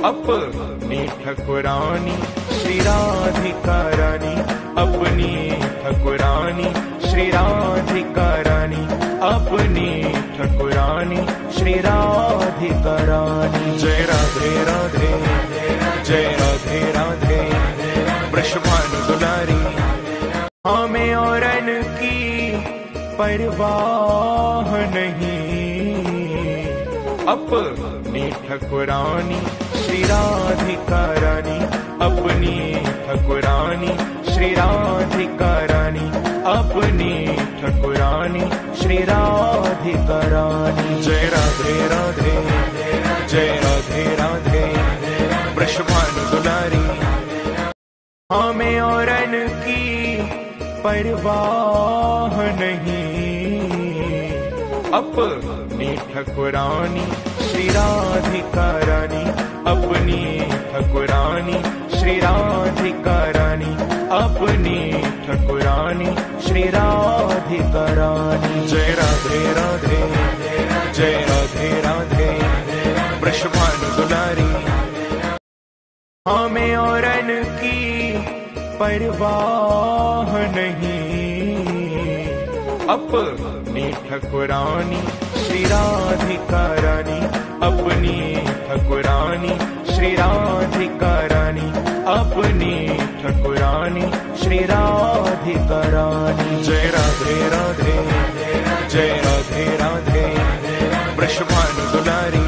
अपनी ठकुरानी श्री राधिका रानी, अपनी ठकुरानी श्री राधिका रानी, अपनी ठकुरानी श्री राधिका रानी। जय राधे राधे, जय राधे राधे, वृषभानु दुलारी, हमें औरन की परवाह नहीं, अपनी ठकुरानी श्री राधिका रानी, अपनी ठकुरानी श्री राधिका रानी, अपनी ठकुरानी श्री राधिका रानी। जय राधे राधे, जय राधे राधे, वृषभानु दुलारी, हमें औरन की परवाह नहीं, अपनी ठकुरानी श्री राधिका रानी, अपनी ठकुरानी श्री राधिका रानी, अपनी ठकुरानी श्री राधिका रानी। जय राधे राधे, जय राधे राधे, वृषभानु दुलारी, हमें औरन की परवाह नहीं, अपनी ठकुरानी श्री राधिका रानी, अपनी ठकुरानी श्री राधिका रानी, अपनी ठकुरानी श्री राधिका रानी। जय राधे राधे, जय राधे राधे, वृषभानु दुलारी,